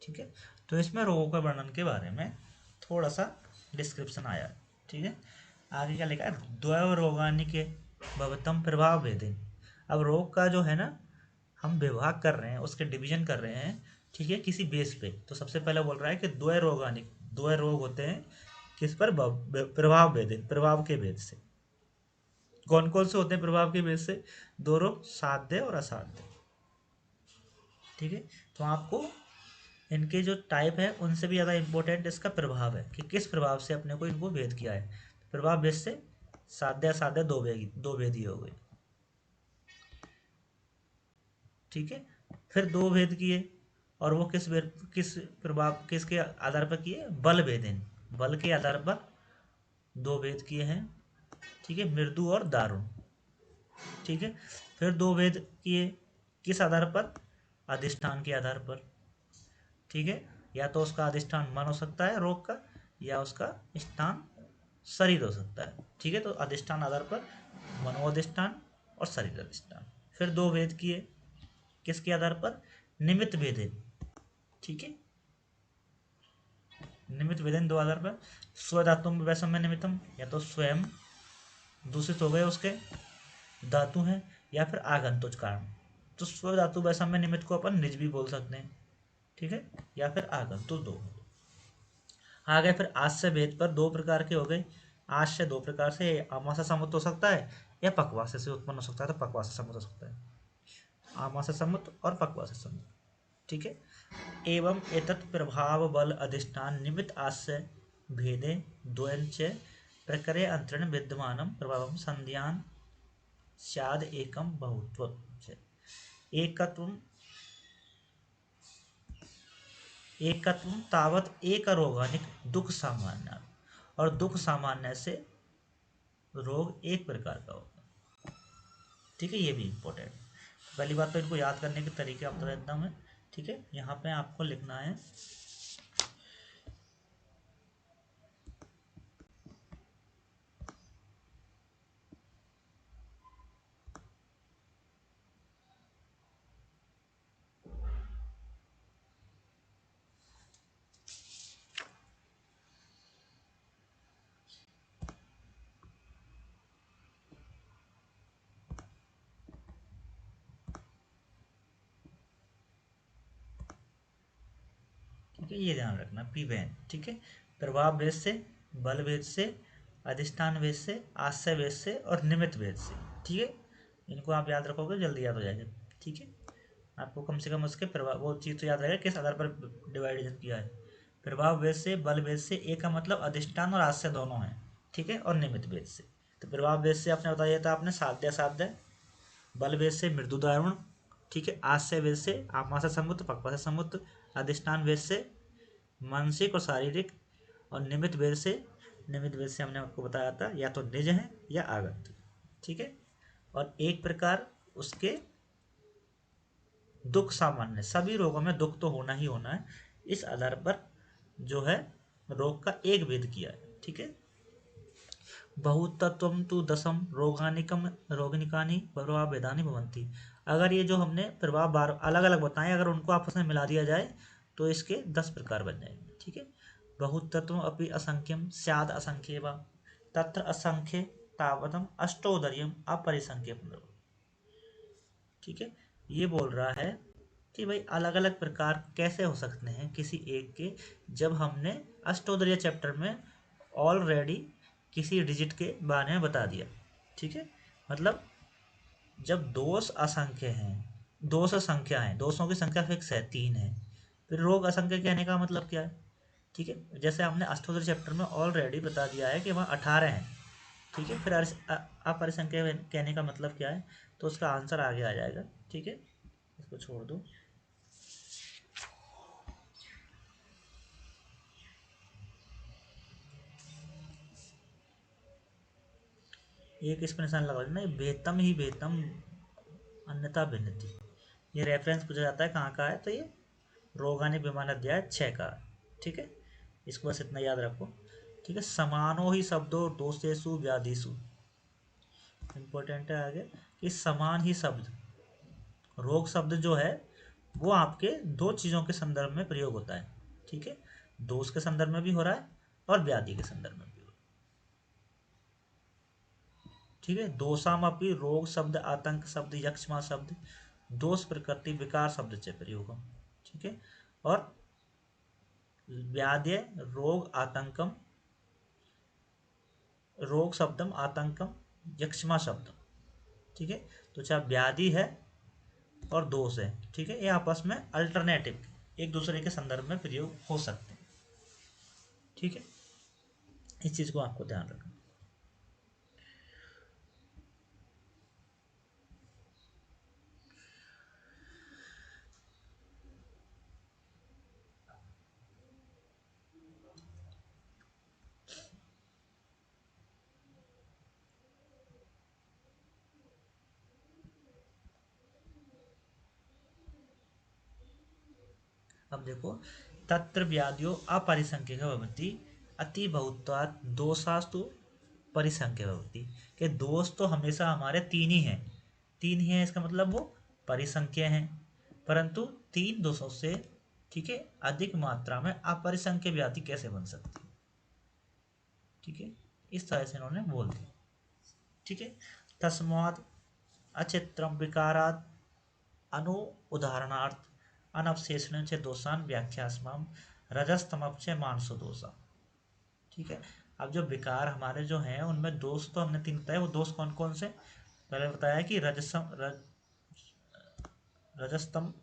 ठीक है, तो इसमें रोगों के वर्णन के बारे में थोड़ा सा डिस्क्रिप्शन आया। ठीक है, आगे क्या लिखा है, द्वय रोगानि के भवतम प्रभाव भेदे। अब रोग का जो है ना, हम विभाग कर रहे हैं, उसके डिवीजन कर रहे हैं, ठीक है, किसी बेस पे। तो सबसे पहले बोल रहा है कि द्वय रोगानि, द्वय रोग होते हैं किस पर, प्रभाव भेदे, प्रभाव के भेद से। कौन कौन से होते हैं प्रभाव के बेस से? दो रोग, साध्य और असाध्य। ठीक है, तो आपको इनके जो टाइप है उनसे भी ज़्यादा इंपॉर्टेंट इसका प्रभाव है कि किस प्रभाव से अपने को इनको भेद किया है। प्रभाव भेद से साध्य असाध्य दो भेद ही हो गए। ठीक है, फिर दो भेद किए, और वो किस प्रभाव, किसके आधार पर किए? बल भेदेन, बल के आधार पर दो भेद किए हैं। ठीक है, मृदु और दारुण। ठीक है, फिर दो भेद किए किस आधार पर? अधिष्ठान के आधार पर। ठीक है, या तो उसका अधिष्ठान मन हो सकता है रोग का, या उसका स्थान शरीर हो सकता है। ठीक है, तो अधिष्ठान आधार पर मनोअधिष्ठान और शरीर अधिष्ठान। फिर दो भेद किए किसके आधार पर? निमित्त भेदे। ठीक है, निमित्त भेदन दो आधार पर, स्वधातुम वैषम्य निमित्तम, या तो स्वयं दूषित हो गए उसके धातु हैं, या फिर आगंतुज कारण। तो स्व धातु वैषम्य निमित्त को अपन निज भी बोल सकते हैं। ठीक है, या फिर आगंतुज दो। आ गए फिर आश्य भेद पर, दो प्रकार के हो गए। आश्य दो प्रकार से, आमाशय समुद्र हो सकता है या पक्वाशय से उत्पन्न हो सकता है, तो पक्वाशय समुद्र हो सकता है। आमाशय समुद्र और पक्वाशय समुद्र। ठीक है, एवं एतत् प्रभाव बल अधिष्ठान निमित्त आश्य भेदे द्वयं च प्रकृय अंतरण विद्यमानं प्रभावं संध्यान स्याद एकम बहुत्व च। एकत्वं एकत्वं तावत एक रोगानिक दुख सामान्य, और दुख सामान्य से रोग एक प्रकार का होगा। ठीक है, ये भी इम्पोर्टेंट। पहली बात तो इनको याद करने के तरीके आप बता देता हूँ मैं। ठीक है, यहाँ पे आपको लिखना है ठीक है, ये ध्यान रखना पिबेन। ठीक है, प्रभाव भेद से, बल भेद से, अधिष्ठान भेद से, आश्रय भेद से और निमित्त भेद से। ठीक है, इनको आप याद रखोगे जल्दी याद हो जाएगा। ठीक है, आपको कम से कम उसके प्रभाव, वो चीज़ तो याद रहेगा किस आधार पर डिवाइडेशन किया है। प्रभाव भेद से, बल भेद से, एक का मतलब अधिष्ठान और आश्रय दोनों हैं। ठीक है, और निमित्त भेद से, तो प्रभाव भेद से आपने बता दिया था आपने साध्य साध्य, बल भेद से मृदु दारुण। ठीक है, आश्रय भेद से आमाशय समुद्र पक्वाशय समुद्र, अधिष्ठान भेद से मानसिक और शारीरिक, और निमित्त भेद से हमने आपको बताया था या तो निज है या आगत। ठीक है, और एक प्रकार उसके दुख सामान्य, सभी रोगों में दुख तो होना ही होना है, इस आधार पर जो है रोग का एक भेद किया है। ठीक है, बहुतत्वम तु दशम रोगानिकम रोगनिकानि प्रभाव भेदानि भवन्ति। अगर ये जो हमने प्रभाव बार अलग अलग बताए, अगर उनको आपस में मिला दिया जाए तो इसके 10 प्रकार बन जाएंगे। ठीक है, बहुतत्व अपि असंख्यम स्याद असंख्य व तत्र असंख्य तावतम अष्टोदर्यम अपरिसंख्यम। ठीक है, ये बोल रहा है कि भाई अलग अलग प्रकार कैसे हो सकते हैं किसी एक के, जब हमने अष्टोदर्य चैप्टर में ऑलरेडी किसी डिजिट के बारे में बता दिया। ठीक है, मतलब जब दोष असंख्य हैं, दोष संख्या है, दोषों की संख्या फिक्स है, 3 है, फिर रोग असंख्य कहने का मतलब क्या है? ठीक है, जैसे हमने अष्टोदर चैप्टर में ऑलरेडी बता दिया है कि वहाँ 18 हैं। ठीक है, फिर अपरिसंख्य कहने का मतलब क्या है, तो उसका आंसर आगे आ जाएगा। ठीक है, इसको छोड़ दो। एक इस पर निशान लगा देना, बेतम ही बेतम अन्यथा भिन्नति। ये रेफरेंस पूछा जाता है कहाँ का है, तो ये रोगानी विमान अध्याय 6 का। ठीक है, इसको बस इतना याद रखो। ठीक है, समानो ही शब्दों दोषेषु व्याधिषु, इंपॉर्टेंट है आगे कि समान ही शब्द, रोग शब्द जो है वो आपके दो चीज़ों के संदर्भ में प्रयोग होता है, ठीक है, दोष के संदर्भ में भी हो रहा है और व्याधि के संदर्भ में भी हो रहा है, ठीक है। दोषामपि रोग शब्द, आतंक शब्द, यक्ष्मा शब्द, दोष प्रकृति विकार शब्द से प्रयोग, ठीक है। और व्याध्य रोग आतंकम, रोग शब्दम आतंकम यक्ष्मा शब्दम, ठीक है। तो चाहे व्याधि है और दोष है, ठीक है, ये आपस में अल्टरनेटिव एक दूसरे के संदर्भ में प्रयोग हो सकते हैं, ठीक है। इस चीज को आपको ध्यान रखना। अब देखो, तत्र व्याधियो अपरिसंख्यक भवति अति बहुत्वात् दोषास्तु परिसंख्य भवति, कि दोष तो हमेशा हमारे तीन ही हैं, तीन ही हैं, इसका मतलब वो परिसंख्य हैं, परंतु तीन दोषों से, ठीक है, अधिक मात्रा में अपरिसंख्य व्याधि कैसे बन सकती है, ठीक है, इस तरह से इन्होंने बोल दिया, ठीक है। तस्मात् अचित्रम विकारात् अनु उदाहरणार्थ अनवशेषण से दोषान व्याख्यास्माम रजस्तमप से मानसो दोषा, ठीक है। अब जो विकार हमारे जो हैं उनमें दोष तो हमने तीन बताए, वो दोष कौन कौन से, पहले बताया कि रजस्तम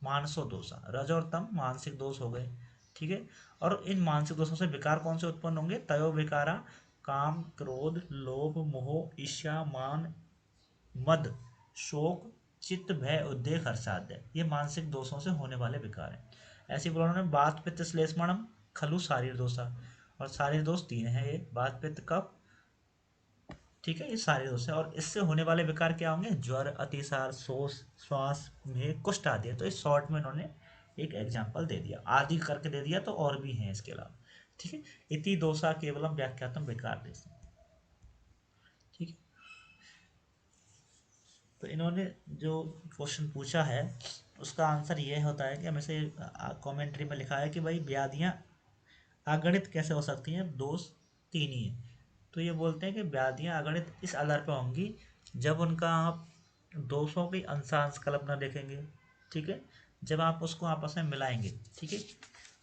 मानसो दोषा, रज और तम मानसिक दोष हो गए, ठीक है। और इन मानसिक दोषों से विकार कौन से उत्पन्न होंगे, तयो विकारा काम क्रोध लोभ मोह ईर्ष्या मान मद शोक चित्त भय उद्वेग हर्षाद्य, ये मानसिक दोषों से होने वाले विकार हैं। ऐसी बोला उन्होंने बात पित्त श्लेष्मणम खलु शारीर दोषा, और शारीर दोष तीन है, ये बात पित्त कफ, ठीक है, ये सारे दोष है। और इससे होने वाले विकार क्या होंगे, ज्वर अतिसार शोष श्वास में कुष्ठ आदि है। तो इस शॉर्ट में इन्होंने एक एग्जाम्पल दे दिया, आदि करके दे दिया, तो और भी हैं इसके अलावा, ठीक है। इति दोषा केवलम व्याख्यातम विकार देश, ठीक है। तो इन्होंने जो क्वेश्चन पूछा है उसका आंसर ये होता है कि हमें कमेंट्री में लिखा है कि भाई व्याधियां अगणित कैसे हो सकती हैं, दोष तीन ही है। तो ये बोलते हैं कि व्याधियां अगणित इस आधार पर होंगी जब उनका आप दोषों की अंशांश कल्पना देखेंगे, ठीक है, जब आप उसको आपस में मिलाएंगे, ठीक है,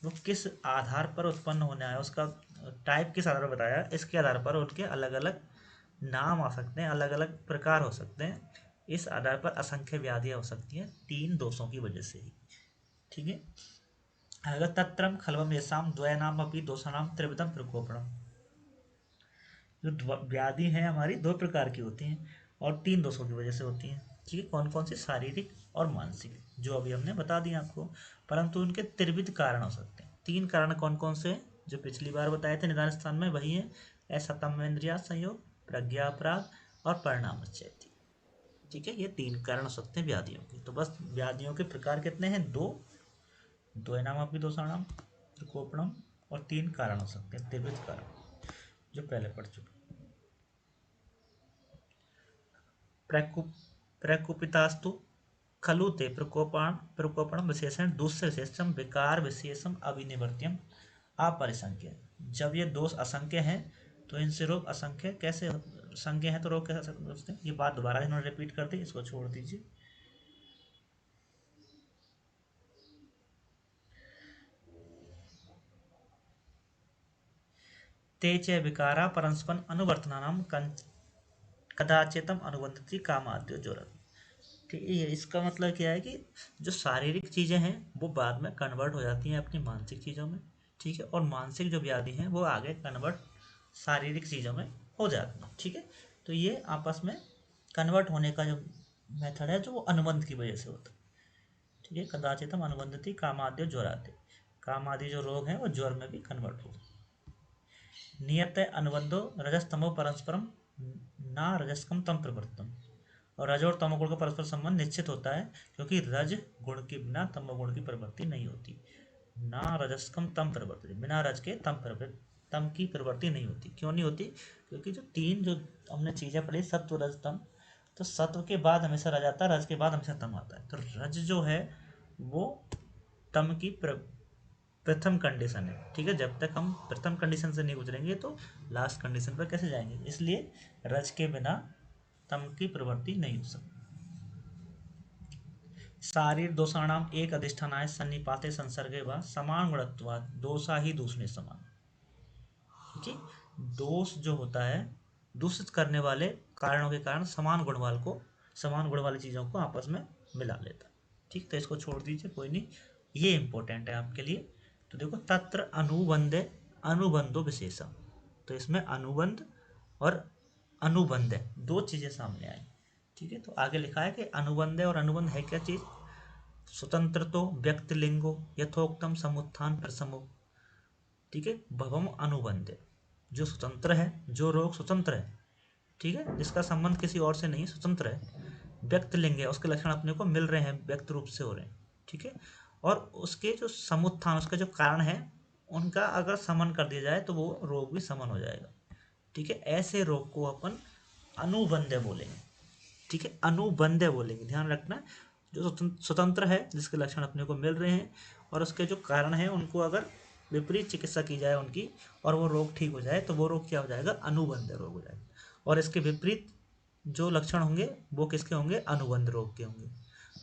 वो किस आधार पर उत्पन्न होने आया, उसका टाइप किस आधार पर बताया, इसके आधार पर उनके अलग अलग नाम आ सकते हैं, अलग अलग प्रकार हो सकते हैं। इस आधार पर असंख्य व्याधियां हो सकती हैं तीन दोषों की वजह से ही, ठीक है। अगर तत्रम खलवम येषाम द्वयनाम अपि दोषाणाम त्रिविधम प्रकोपणम, जो व्याधि है हमारी दो प्रकार की होती हैं और तीन दोषों की वजह से होती हैं, ठीक है। कौन कौन सी, शारीरिक और मानसिक, जो अभी हमने बता दिया आपको, परंतु उनके त्रिविध कारण हो सकते हैं। तीन कारण कौन कौन से, जो पिछली बार बताए थे निदान स्थान में, वही है असतमेंद्रिया संयोग, प्रज्ञापराग और परिणाम, ठीक है। ये तीन कारण हो सकते हैं व्याधियों के। तो बस व्याधियों के प्रकार कितने हैं, दो, द्वयनामपि दोषाणाम प्रकोपणम, और तीन कारण हो सकते हैं, त्रिविध कारण, जो पहले पढ़ चुके। प्रकुपितास्तु खलु ते प्रकोपण विशेषण दूसरे विशेषम विकार विशेषम अविनिवर्त्यम अपरिसंख्य। जब ये दोष असंख्य हैं तो इनसे रोग असंख्य कैसे, संख्य है तो रोग कैसे सकते हैं। ये बात दोबारा इन्होंने रिपीट कर दी, इसको छोड़ दीजिए। ते च विकारा परस्पर अनुवर्तनानाम कदाचितम अनुबंधति कामाद्यो जोरत, ठीक है। इसका मतलब क्या है कि जो शारीरिक चीज़ें हैं वो बाद में कन्वर्ट हो जाती हैं अपनी मानसिक चीज़ों में, ठीक है, और मानसिक जो व्याधि हैं वो आगे कन्वर्ट शारीरिक चीज़ों में हो जाती हैं, ठीक है। तो ये आपस में कन्वर्ट होने का जो मेथड है जो वो अनुबंध की वजह से होता है, ठीक है। कदाचितम अनुबंधति कामाद्यो ज्वराते, काम आदि जो रोग हैं वो ज्वर में भी कन्वर्ट हो। नियत अनुबंधो रजस्तमो परस्परम ना रजस्कम तम प्रवर्तम, और रज और तमोगुण का परस्पर संबंध निश्चित होता है, क्योंकि रज गुण के बिना तमोगुण की प्रवृत्ति नहीं होती। ना रजस्कम तम प्रवृत्ति, बिना रज के तम की प्रवृत्ति नहीं होती। क्यों नहीं होती, क्योंकि जो तीन जो हमने चीजें पढ़ी, सत्व रज तम, तो सत्व के बाद हमेशा रज आता है, रज के बाद हमेशा तम आता है। तो रज जो है वो तम की प्रथम कंडीशन है। ठीक है, जब तक हम प्रथम कंडीशन से नहीं गुजरेंगे तो लास्ट कंडीशन पर कैसे जाएंगे, इसलिए रज के बिना तम की प्रवृत्ति नहीं हो सकती। शारीर दोषाणाम एक अधिष्ठानाय सन्निपाते संसर्गे व समान गुणत्वात् दोषा ही दूषणे समान। ठीक, दोष जो होता है दूषित करने वाले कारणों के कारण समान गुण वाली चीजों को आपस में मिला लेता है। ठीक, तो इसको छोड़ दीजिए, कोई नहीं, ये इंपॉर्टेंट है आपके लिए। तो देखो, तत्र अनुबंधे अनुबंधो विशेषम, तो इसमें अनुबंध और अनुबंध है, दो चीजें सामने आई। ठीक है, तो आगे लिखा है कि अनुबंध और अनुबंध है क्या चीज, स्वतंत्र तो व्यक्ति लिंगो यथोक्तम समुत्थान प्रसमो। ठीक है, भवम अनुबंध, जो स्वतंत्र है, जो रोग स्वतंत्र है, ठीक है, जिसका संबंध किसी और से नहीं, स्वतंत्र है, व्यक्त लिंग है, उसके लक्षण अपने को मिल रहे हैं, व्यक्त रूप से हो रहे हैं। ठीक है, और उसके जो समुत्थान, उसका जो कारण है, उनका अगर समन कर दिया जाए तो वो रोग भी समन हो जाएगा। ठीक है, ऐसे रोग को अपन अनुबंध बोलेंगे। ठीक है, अनुबंध बोलेंगे, ध्यान रखना। जो स्वतंत्र है, जिसके लक्षण अपने को मिल रहे हैं और उसके जो कारण है, उनको अगर विपरीत चिकित्सा की जाए उनकी और वो रोग ठीक हो जाए तो वो रोग क्या हो जाएगा, अनुबंध रोग हो जाएगा। और इसके विपरीत जो लक्षण होंगे वो किसके होंगे, अनुबंध रोग के होंगे।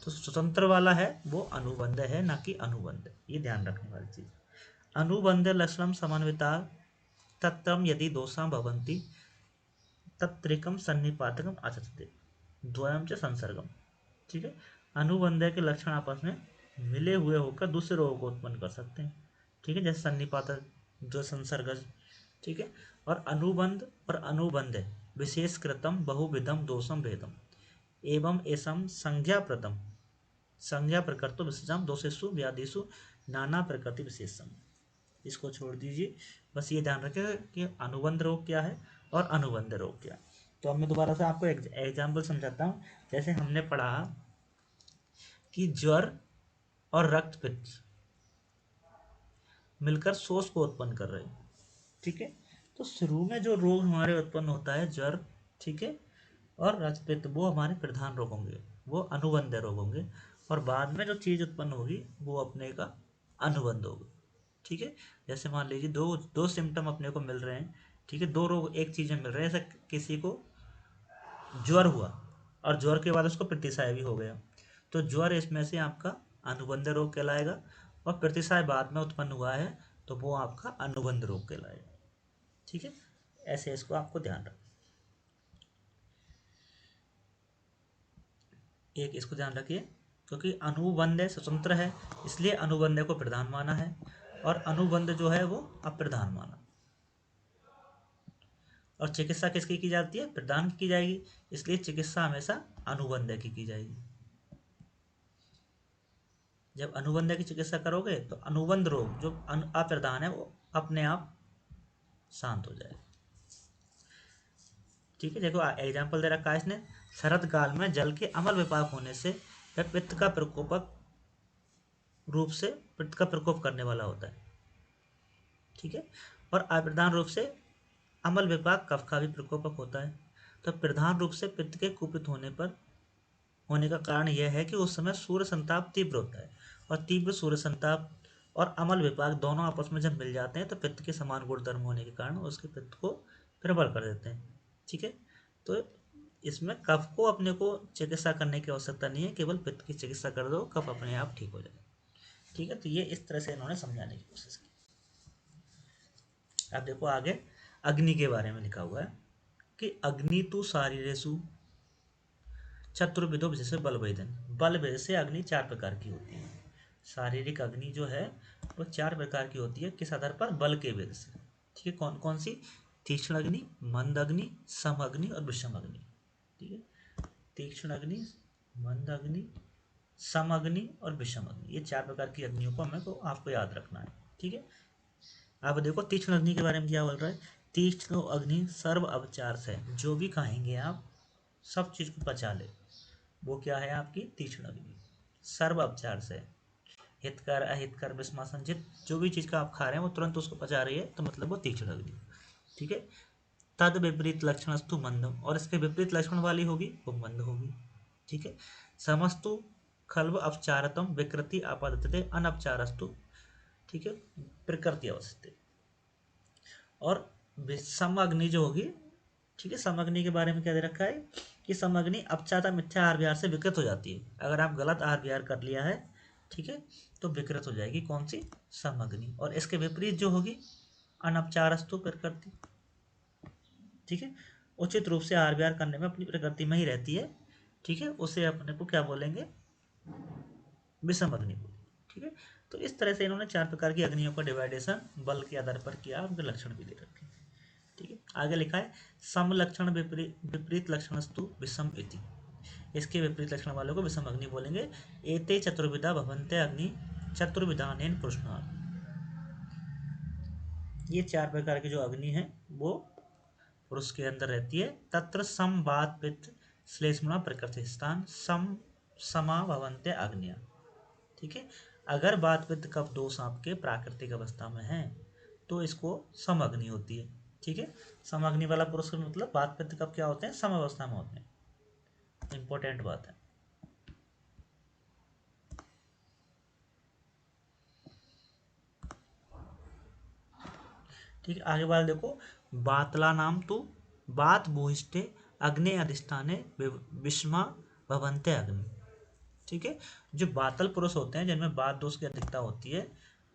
तो स्वतंत्र वाला है वो अनुबंध है, ना कि अनुबंध, ये ध्यान रखने वाली चीज। अनुबंध लक्षणम समन्विता तत्तम यदि दोषां भवन्ति तत्रिकम सन्निपातकम आचरते द्वयम च संसर्गम। ठीक है, अनुबंध के लक्षण आपस में मिले हुए होकर दूसरे रोगों को उत्पन्न कर सकते हैं। ठीक है, जैसे सन्निपातक, जो संसर्गज। ठीक है, और अनुबंध और अनुबंध विशेष कृतम बहुविधम दोषम भेदम एवं एसम संज्ञाप्रतम संज्ञा प्रकृतो विशेषम दोषेषु व्याधिषु नाना प्रकृति विशेषम। इसको छोड़ दीजिए, बस ये ध्यान रखें कि अनुबंध रोग क्या है और अनुबंध रोग क्या है। तो अब मैं दोबारा से आपको एग्जाम्पल समझाता हूँ। जैसे हमने पढ़ा कि ज्वर और रक्त पित्त मिलकर शोष को उत्पन्न कर रहे हैं। ठीक है, तो शुरू में जो रोग हमारे उत्पन्न होता है, ज्वर, ठीक है, और रक्त पित्त, वो हमारे प्रधान रोग होंगे, वो अनुबंध रोग होंगे। और बाद में जो चीज उत्पन्न होगी वो अपने का अनुबंध होगा। ठीक है, जैसे मान लीजिए दो दो सिम्टम अपने को मिल रहे हैं। ठीक है, दो रोग एक चीज में मिल रहे हैं, जैसे किसी को ज्वर हुआ और ज्वर के बाद उसको प्रतिसाय भी हो गया, तो ज्वर इसमें से आपका अनुबंध रोग कहलाएगा, और प्रतिसाय बाद में उत्पन्न हुआ है तो वो आपका अनुबंध रोग कहलाएगा। ठीक है, ऐसे इसको आपको ध्यान रखना। एक इसको ध्यान रखिए, क्योंकि अनुबंध स्वतंत्र है, इसलिए अनुबंध को प्रधान माना है, और अनुबंध जो है वो अप्रधान माना। और चिकित्सा किसकी की जाती है, प्रधान की जाएगी, इसलिए चिकित्सा हमेशा अनुबंध की जाएगी। जब अनुबंध की चिकित्सा करोगे तो अनुबंध रोग जो अप्रधान है वो अपने आप शांत हो जाएगा। ठीक है, देखो एग्जाम्पल दे रखा है इसने, शरद काल में जल के अमल विपाक होने से वह पित्त का प्रकोपक रूप से पित्त का प्रकोप करने वाला होता है। ठीक है, और अप्रधान रूप से अमल विपाक कफ का भी प्रकोपक होता है। तो प्रधान रूप से पित्त के कुपित होने का कारण यह है कि उस समय सूर्य संताप तीव्र होता है, और तीव्र सूर्य संताप और अमल विपाक दोनों आपस में जब मिल जाते हैं तो पित्त के समान गुणधर्म होने के कारण उसके पित्त को प्रबल कर देते हैं। ठीक है, तो इसमें कफ को अपने को चिकित्सा करने की आवश्यकता नहीं है, केवल पित्त की चिकित्सा कर दो, कफ अपने आप ठीक हो जाए। ठीक है, तो ये इस तरह से इन्होंने समझाने की कोशिश की। अब देखो आगे अग्नि के बारे में लिखा हुआ है कि अग्नि तु शारीरेषु चतुर्विधो विशेष बल वेदन। बल भेद से अग्नि चार प्रकार की होती है। शारीरिक अग्नि जो है वो चार प्रकार की होती है, किस आधार पर, बल के भेद से। ठीक है, कौन कौन सी, तीक्ष्ण अग्नि, मंद अग्नि, सम अग्नि और विषम अग्नि। ठीक है, तीक्ष्ण अग्नि, मंद अग्नि, सम अग्नि और विषम अग्नि, ये चार प्रकार की अग्नियों को हमें को आपको याद रखना है। ठीक है, आप देखो तीक्ष्ण अग्नि के बारे में क्या बोल रहा है, तीक्ष्ण अग्नि सर्व अवचार से, जो भी खाएंगे आप सब चीज को पचा ले, वो क्या है आपकी तीक्ष्ण अग्नि। सर्व अपचार से, हितकर अहितकर विस्मा संचित, जो भी चीज का आप खा रहे हैं वो तुरंत उसको पचा रही है, तो मतलब वो तीक्ष्ण अग्नि। ठीक है, तद विपरीत लक्षणस्तु मंदम, और इसके विपरीत लक्षण वाली होगी वो मंद होगी। ठीक है, समस्तु खल्व अपचारतम विकृति आपादते अनपचारस्तु, ठीक है, प्रकृति अवस्थित। और समअग्नि जो होगी, ठीक है, समअग्नि के बारे में क्या दे रखा है कि समअग्नि अपचाता मिथ्या आहार विहार से विकृत हो जाती है। अगर आप गलत आहार विहार कर लिया है, ठीक है, तो विकृत हो जाएगी कौन सी, समअग्नि। और इसके विपरीत जो होगी अनपचारस्तु प्रकृति, ठीक है, उचित रूप से आहार विहार करने में अपनी प्रकृति में ही रहती है, ठीक है, उसे अपने को क्या बोलेंगे, विषम अग्नि बोलेंगे, ठीक है। तो इस तरह से इन्होंने 4 प्रकार की अग्नियों का डिवाइडेशन बल के आधार पर किया, उनके लक्षण भी दे रखे, ठीक है। आगे लिखा है सम लक्षण विपरीत लक्षणस्तु विषम इति, इसके विपरीत लक्षण वालों को विषम अग्नि बोलेंगे। एते चतुर्विधा भवन्ते अग्नि चतुर्विधानेन पुरुषाणाम्, ये 4 प्रकार की जो अग्नि है वो पुरुष के अंदर रहती है। तत्र सम वात पित्त श्लेष्मणा प्रकृति स्थान सम समा भवन्ते अग्निया, ठीक है। अगर वात पित्त कफ दोष आपके प्राकृतिक अवस्था में है तो इसको सम अग्नि होती है, ठीक है। सम अग्नि वाला पुरुष का मतलब वात पित्त कफ क्या होते हैं, सम अवस्था में होते हैं, इंपॉर्टेंट बात है। ठीक है, आगे बात देखो, बातला नाम तो बात भूष्टे अग्नि अधिष्ठाने विषमा भवन्ते अग्नि, ठीक है। जो बातल पुरुष होते हैं जिनमें बात दोष की अधिकता होती है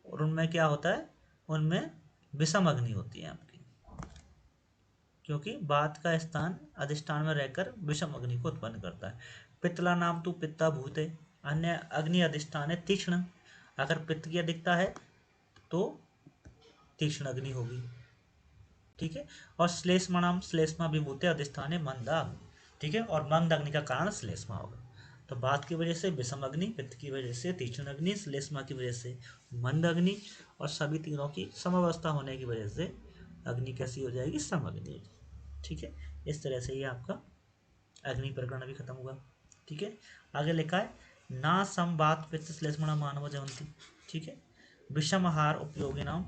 और उनमें क्या होता है, उनमें विषम अग्नि होती है आपकी, क्योंकि बात का स्थान अधिष्ठान में रहकर विषम अग्नि को उत्पन्न करता है। पित्तला नाम तो पित्ता भूते अन्य अग्नि अधिष्ठान है तीक्ष्ण, अगर पित्त की अधिकता है तो तीक्ष्ण अग्नि होगी, ठीक है। और श्लेष्मा नाम श्लेष्मा विभूते अधिष्ठान है मंदा, ठीक है, और मंद अग्नि का कारण श्लेष्मा होगा। तो बात की वजह से विषम अग्नि, पित्त की वजह से तीक्ष्ण अग्नि, श्लेष्मा की वजह से मंद अग्नि, और सभी तीनों की समअवस्था होने की वजह से अग्नि कैसी हो जाएगी, सम अग्नि हो जाएगी, ठीक है। इस तरह से ये आपका अग्नि प्रकरण भी खत्म हुआ, ठीक है। आगे लिखा है ना सम बात पित्त श्लेष्मणा मानव जवंती, ठीक है, विषम आहार उपयोगी नाम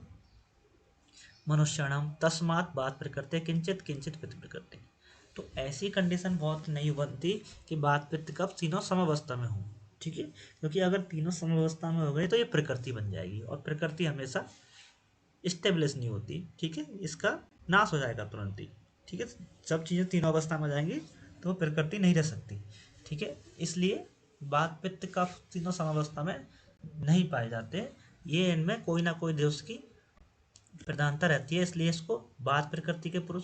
मनुष्याणाम तस्मात् बात प्रकृति किंचित किंचित पित्त प्रकृति। तो ऐसी कंडीशन बहुत नहीं बनती कि बात पित्त कफ तीनों समअवस्था में हो, ठीक है, क्योंकि अगर तीनों समअवस्था में हो गए तो ये प्रकृति बन जाएगी और प्रकृति हमेशा स्टेब्लिश नहीं होती, ठीक है, इसका नाश हो जाएगा तुरंत ही, ठीक है। जब चीज़ें तीनों अवस्था में जाएंगी तो प्रकृति नहीं रह सकती, ठीक है। इसलिए बात पित्त कफ तीनों समअवस्था में नहीं पाए जाते, ये इनमें कोई ना कोई दोष की प्रधानता रहती है, इसलिए इसको बात प्रकृति के पुरुष,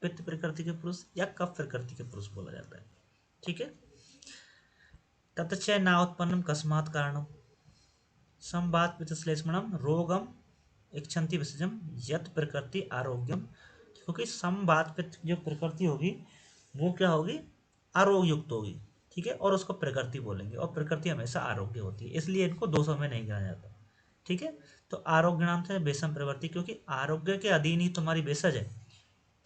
पित्त प्रकृति के पुरुष या कफ प्रकृति के पुरुष बोला जाता है, ठीक है। ततच ना उत्पन्नम कस्मात् कारणम संबात पित्त श्लेष्मणम रोगम इच्छन्ति विसर्जम यत प्रकृति आरोग्यम, क्योंकि संबात पित्त जो प्रकृति होगी वो क्या होगी, आरोग्य युक्त होगी, ठीक है, और उसको प्रकृति बोलेंगे और प्रकृति हमेशा आरोग्य होती है, इसलिए इनको दोषों में नहीं गिना जाता, ठीक है। तो आरोग्य नाम से बेसम प्रवृत्ति, क्योंकि आरोग्य के अधीन ही तुम्हारी बेसज है,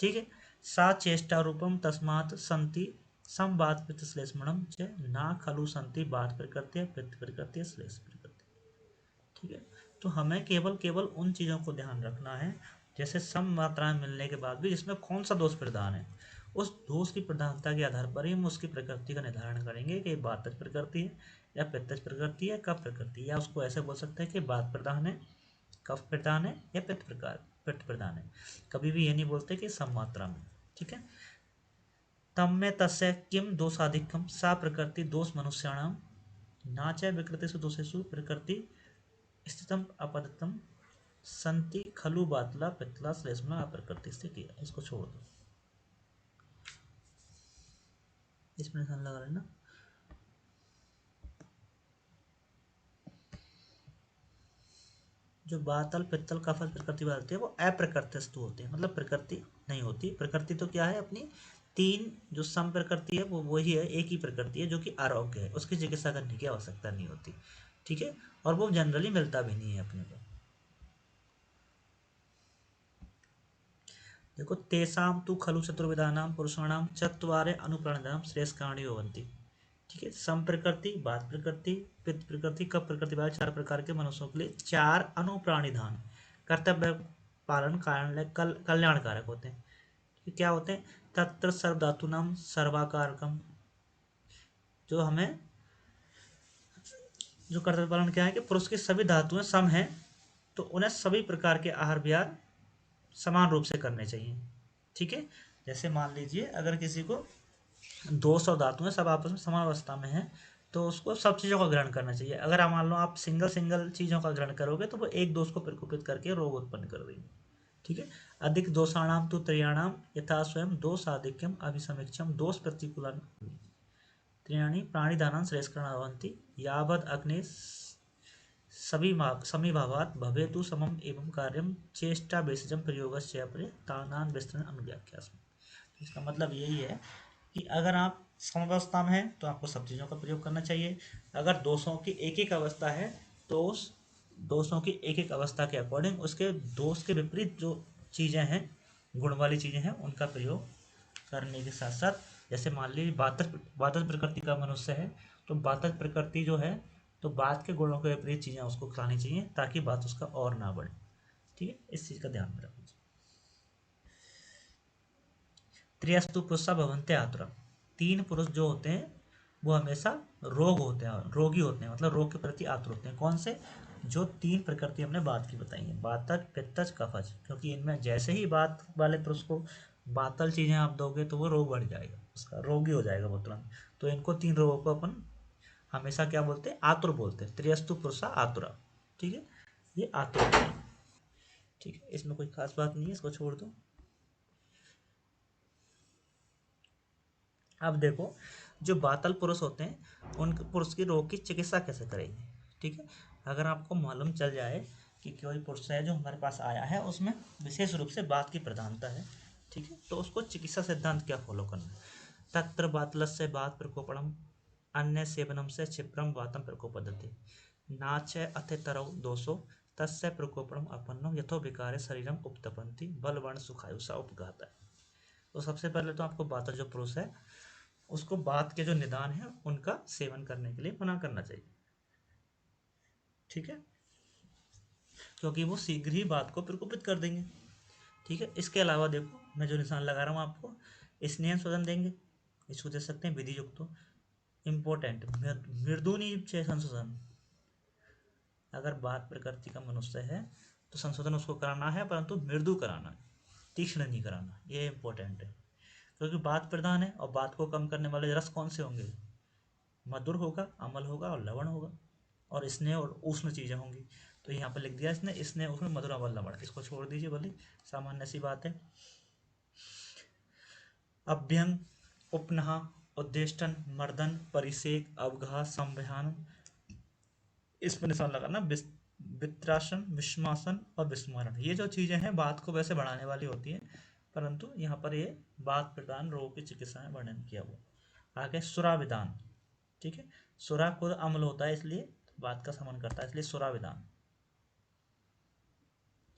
ठीक है। सा चेष्टा रूपम तस्मात् संति संबात पित्त श्लेष्मणम च ना खलु संति बात प्रकृति पित्त प्रकृति श्लेष प्रकृति, ठीक है। तो हमें केवल केवल उन चीज़ों को ध्यान रखना है जैसे सम मात्राएं मिलने के बाद भी जिसमें कौन सा दोष प्रधान है, उस दोष की प्रधानता के आधार पर ही हम उसकी प्रकृति का निर्धारण करेंगे कि बातज प्रकृति है या पित्तज प्रकृति है, कफ प्रकृति, या उसको ऐसे बोल सकते हैं कि बात प्रधान है, कफ प्रधान है या पित्त प्रधान है, कभी भी ये नहीं बोलते कि सम मात्रा में, ठीक है। तम में तस्य किम दोषाधिक्यम सा प्रकृति दोष मनुष्याणाम ना च विकृतिषु दोषेषु प्रकृति स्थितम अपदतम संति खलु बातला पित्तला श्लेष्मा अप्रकृति स्थिति, इसको छोड़ दो, इसमें ध्यान लगा लेना। जो बातल पित्तल कफल प्रकृति होती है वो अप्रकृतिस्थ होते हैं, मतलब प्रकृति नहीं होती। प्रकृति तो क्या है, अपनी तीन जो सम प्रकृति है वो वही है, एक ही प्रकृति है जो कि आरोग्य है, उसकी चिकित्सा करने की आवश्यकता नहीं होती, ठीक है, और वो जनरली मिलता भी नहीं है अपने को। देखो तेसाम तु खलु चतुर्विधानाम पुरुषाणाम चत्वारे अनुप्राणिनाम श्रेष्ठ कहानी होवंती, ठीक है। सम प्रकृति, बात प्रकृति, पित्त प्रकृति, कफ प्रकृति वाले 4 प्रकार के मनुष्यों के लिए 4 अनुप्राणिधान कर्तव्य पालन कारण कल्याणकारक होते हैं, क्या होते हैं, तत्र सर्वधातुनाम सर्वाकारकम, जो हमें जो कर्तव्य पालन क्या है कि पुरुष की सभी धातुएं सम हैं, तो उन्हें सभी प्रकार के आहार विहार समान रूप से करने चाहिए। ठीक है, जैसे मान लीजिए अगर किसी को 200 धातुएं सब आपस में समान अवस्था में हैं, तो उसको सब चीज़ों का ग्रहण करना चाहिए। अगर आप मान लो आप सिंगल सिंगल चीज़ों का ग्रहण करोगे तो वो एक दोष को प्रकोपित करके रोग उत्पन्न कर देंगे। ठीक है, अधिक दोषाणाम तो त्रयाणाम यथा स्वयं दोष आधिक्यम अभिसमीक्षम दोष प्रतिकूलन त्रियाणी प्राणिधानां श्रेष्ठकरणा भवन्ति यावद अग्नि समीभावात् भवेतु समम एवं कार्यम चेष्टा बेसजम प्रयोगस्य अपरे तानान विस्तरण अनुव्याख्यास्म। इसका मतलब यही है कि अगर आप समवस्था में हैं तो आपको सब चीज़ों का प्रयोग करना चाहिए। अगर दोषों की एक एक अवस्था है तो उस दोषों की एक एक अवस्था के अकॉर्डिंग उसके दोष के विपरीत जो चीज़ें हैं, गुण वाली चीज़ें हैं, उनका प्रयोग करने के साथ साथ, जैसे मान लीजिए बातज प्रकृति का मनुष्य है, तो बातज प्रकृति जो है तो बात के गुणों के विपरीत चीज़ें उसको खानी चाहिए ताकि बात उसका और ना बढ़े। ठीक है, इस चीज़ का ध्यान में रखना चाहिए। त्रियस्तु पुरुषा भवन्ते आतुरम, 3 पुरुष जो होते हैं वो हमेशा रोगी होते हैं, मतलब रोग के प्रति आतुर होते हैं। कौन से? जो 3 प्रकृति हमने बात की बताई है, वातज पित्तज कफज, क्योंकि इनमें जैसे ही बात वाले पुरुष को बातल चीज़ें आप दोगे तो वो रोग बढ़ जाएगा, उसका रोगी हो जाएगा वो तुरंत। तो इनको 3 रोगों को अपन हमेशा क्या बोलते हैं? आतुर बोलते हैं। त्रियस्तु पुरुषा आतुरा। ठीक है, ये आतुर होते हैं। ठीक है, इसमें कोई खास बात नहीं है, इसको छोड़ दो। अब देखो, जो बातल पुरुष होते हैं उन पुरुष की रोग की चिकित्सा कैसे करेंगे। ठीक है, अगर आपको मालूम चल जाए कि कोई पुरुष है जो हमारे पास आया है उसमें विशेष रूप से बात की प्रधानता है, ठीक है, तो उसको चिकित्सा सिद्धांत क्या फॉलो करना है? तत्र बातलस्य बात प्रकोपणम अन्य सेवनम से क्षिप्रम वातम प्रकोपद्धति नाच अतितरौ दोषो तस्य प्रकोपणम अपन्नम यथो विकारे शरीरम उपतपन्ति बलवर्ण सुखायुषा उपघाता। तो सबसे पहले तो आपको बातल जो पुरुष है उसको बात के जो निदान है उनका सेवन करने के लिए मना करना चाहिए। ठीक है, क्योंकि वो शीघ्र ही बात को प्रकोपित कर देंगे। ठीक है, इसके अलावा देखो मैं जो निशान लगा रहा हूँ आपको, स्नेह शोधन देंगे, इसको दे सकते हैं विधि युक्त। इम्पोर्टेंट मृदुनी संशोधन, अगर बात प्रकृति का मनुष्य है तो संशोधन उसको कराना है, परंतु मृदु कराना है, तीक्ष्ण नहीं कराना। ये इंपॉर्टेंट है, क्योंकि बात प्रधान है और बात को कम करने वाले रस कौन से होंगे? मधुर होगा, अमल होगा और लवण होगा, और स्नेह और उष्ण चीज़ें होंगी। तो यहाँ पर लिख दिया इसने स्नेह उष्ण मधुर अमल लवण, इसको छोड़ दीजिए, भले सामान्य सी बात है। अभ्यंग उपनह उद्देष्टन मर्दन परिसेक अवघात संवहन, इस पर निशान लगाना। वित्रासन विस्मासन और विस्मरण, ये जो चीज़ें हैं बात को वैसे बढ़ाने वाली होती हैं, परंतु यहाँ पर ये बात प्रदान रोग की चिकित्सा में वर्णन किया हुआ। आगे सुरा विधान। ठीक है, सुरा खुद अम्ल होता है इसलिए बात का समन करता है, इसलिए सुरा विधान।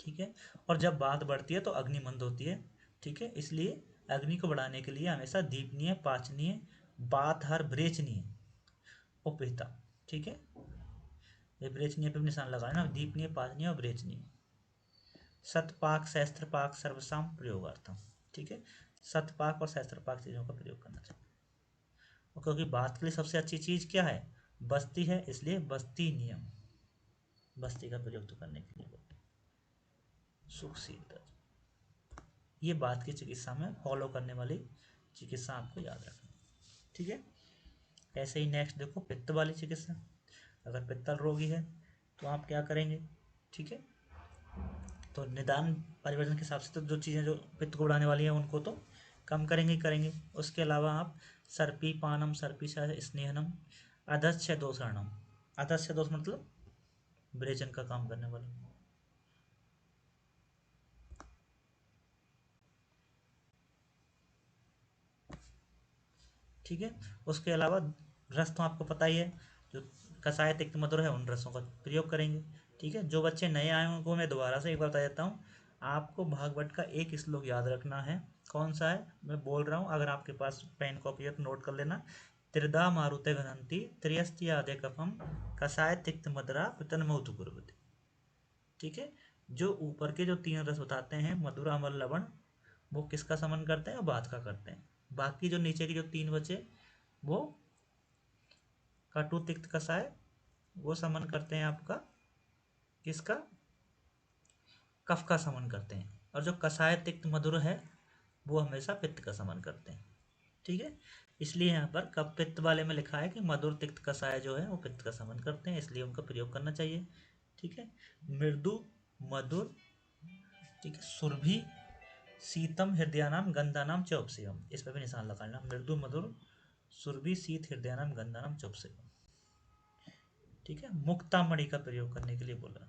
ठीक है, और जब बात बढ़ती है तो अग्नि मंद होती है। ठीक है, इसलिए अग्नि को बढ़ाने के लिए हमेशा दीपनीय पाचनीय बात हर ब्रेचनीय उपहिता। ठीक है, ये ब्रेचनीय पे निशान लगाना, दीपनीय पाचनीय और ब्रेचनीय। सतपाक सहस्त्रपाक सर्वसाम प्रयोगार्थम। ठीक है, सतपाक और सहस्त्रपाक चीज़ों का प्रयोग करना चाहिए, क्योंकि बात के लिए सबसे अच्छी चीज़ क्या है? बस्ती है, इसलिए बस्ती नियम, बस्ती का प्रयोग तो करने के लिए सुखशीलता, ये बात की चिकित्सा में फॉलो करने वाली चिकित्सा आपको याद रखना। ठीक है, ऐसे ही नेक्स्ट देखो पित्त वाली चिकित्सा। अगर पित्तल रोगी है तो आप क्या करेंगे? ठीक है, तो निदान परिवर्तन के हिसाब से तो जो चीज़ें जो पित्त को बढ़ाने वाली हैं उनको तो कम करेंगे। उसके अलावा आप सर्पी पानम सर्पी स्नेहनम अधस्य दोषणम, अधस्य दोष मतलब ब्रेचन का काम करने वाले। ठीक है, उसके अलावा रस तो आपको पता ही है, जो कसाय तिक्त मधुर है उन रसों का प्रयोग करेंगे। ठीक है, जो बच्चे नए आए हैं उनको मैं दोबारा से एक बार बता देता हूँ। आपको भागवत का एक श्लोक याद रखना है। कौन सा है मैं बोल रहा हूँ, अगर आपके पास पेन कॉपी है तो नोट कर लेना। त्रिदा मारुते घनंती त्रियस्ति आदे कफम कसाय तिक्त मदरा पितन मौतु कुर्वती। ठीक है, जो ऊपर के जो 3 रस बताते हैं मधुर अमल लवण, वो किसका समन करते हैं और बात का करते हैं। बाकी जो नीचे के जो 3 बचे वो कटु तिक्त कसाय वो समन करते हैं आपका किसका, कफ का समन करते हैं। और जो कसाय तिक्त मधुर है वो हमेशा पित्त का समन करते हैं। ठीक है, इसलिए यहाँ पर कफ पित्त वाले में लिखा है कि मधुर तिक्त कसाय जो है वो पित्त का समन करते हैं, इसलिए उनका प्रयोग करना चाहिए। ठीक है, मृदु मधुर, ठीक है, सुरभि शीतम हृदयानाम गंधानाम च उपसेवम, इस पर भी निशान लगाना। मृदु मधुर सुरभि शीत हृदयानाम गंधानाम च उपसेवम। ठीक है, मुक्तामणि का प्रयोग करने के लिए बोला।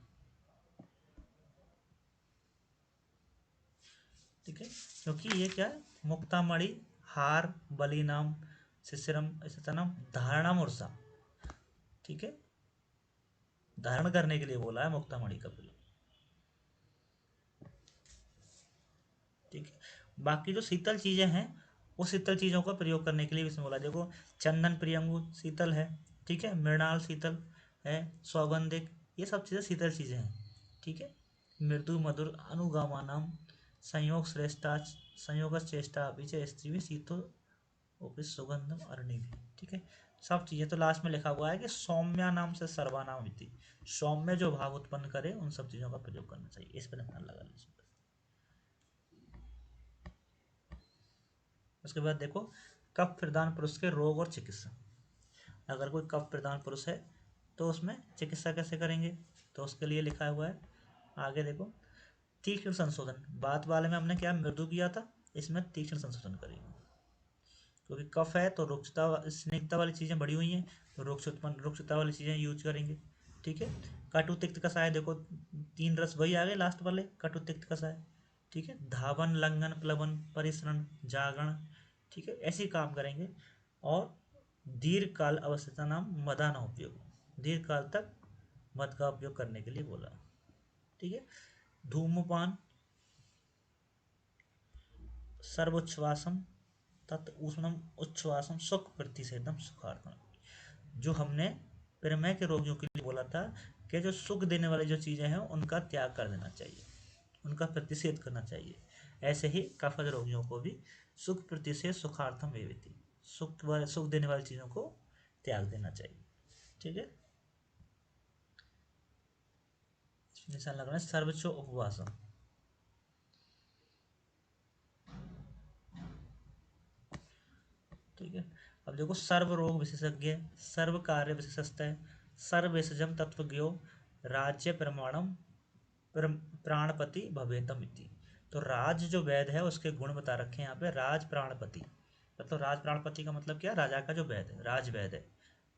ठीक है, क्योंकि ये क्या है, मुक्तामणि हार बलि नाम शिशिरम ऐसा नाम धारणा मूर्सा। ठीक है, धारण करने के लिए बोला है मुक्तामणि का प्रयोग। ठीक है, बाकी जो शीतल चीजें हैं वो शीतल चीजों का प्रयोग करने के लिए इसमें बोला। देखो चंदन प्रियंगु शीतल है, ठीक है, मृणाल शीतल है, सौगंधिक, ये सब चीजें शीतल चीजें हैं। ठीक है, मृदु मधुर अनुगामानाम संयोग श्रेष्ठा संयोग श्रेष्ठा पीछे स्त्री में शीतो ओपिस सुगंधम अरणी भी। ठीक है, सब चीजें तो लास्ट में लिखा हुआ है कि सौम्या नाम से सर्वानाम इति, सौम्य जो भाव उत्पन्न करे उन सब चीजों का प्रयोग करना चाहिए, इस पर ध्यान लगा लीजिए। उसके बाद देखो कफ प्रदान पुरुष के रोग और चिकित्सा। अगर कोई कफ प्रदान पुरुष है तो उसमें चिकित्सा कैसे करेंगे, तो उसके लिए लिखा हुआ है आगे देखो, तीक्ष्ण संशोधन। बात वाले में हमने क्या मृदु किया था, इसमें तीक्ष्ण संशोधन करेंगे, क्योंकि कफ है तो रुक्षता स्निग्धता वाली चीज़ें बढ़ी हुई हैं, तो रुक्षता वाली चीज़ें यूज करेंगे। ठीक है, कटु तिक्त कसाय, देखो तीन रस वही आ गए लास्ट वाले, कटु तिक्त कसाय। ठीक है, धावन लंघन प्लवन परिसरण जागरण, ठीक है, ऐसे काम करेंगे। और दीर्घ काल अवस्था नाम मदान उपयोग, दीर्घ काल तक मद का उपयोग करने के लिए बोला। ठीक है, धूमपान सर्वोच्छ्वासम तत् उष्णम उच्छ्वासम सुख प्रतिषेधम सुखार्थम। जो हमने प्रमेह के रोगियों के लिए बोला था कि जो सुख देने वाली जो चीज़ें हैं उनका त्याग कर देना चाहिए, उनका प्रतिषेध करना चाहिए। ऐसे ही कफज रोगियों को भी सुख प्रतिषेध सुखार्थम वेवेति, सुख देने वाली चीज़ों को त्याग देना चाहिए। ठीक है, निशान लगाना सर्वोच्च उपवासम। ठीक है, अब देखो सर्व रोग विशेषज्ञ, सर्व कार्य विशेषज्ञ, सर्वेशजम तत्वज्ञो राज्य प्रमाणम प्राणपति भवेतम इति। तो राज जो वैद है उसके गुण बता रखे हैं यहाँ पे, राज प्राणपति, मतलब राज प्राणपति का मतलब क्या, राजा का जो वैद है, राज वैद है,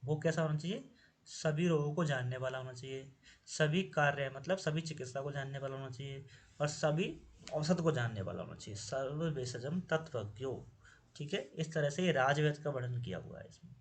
वो कैसा होना चाहिए, सभी रोगों को जानने वाला होना चाहिए, सभी कार्य मतलब सभी चिकित्सा को जानने वाला होना चाहिए, और सभी औषध को जानने वाला होना चाहिए, सर्व भेषजम तत्वज्ञो। ठीक है, इस तरह से ये राजवेद का वर्णन किया हुआ है इसमें।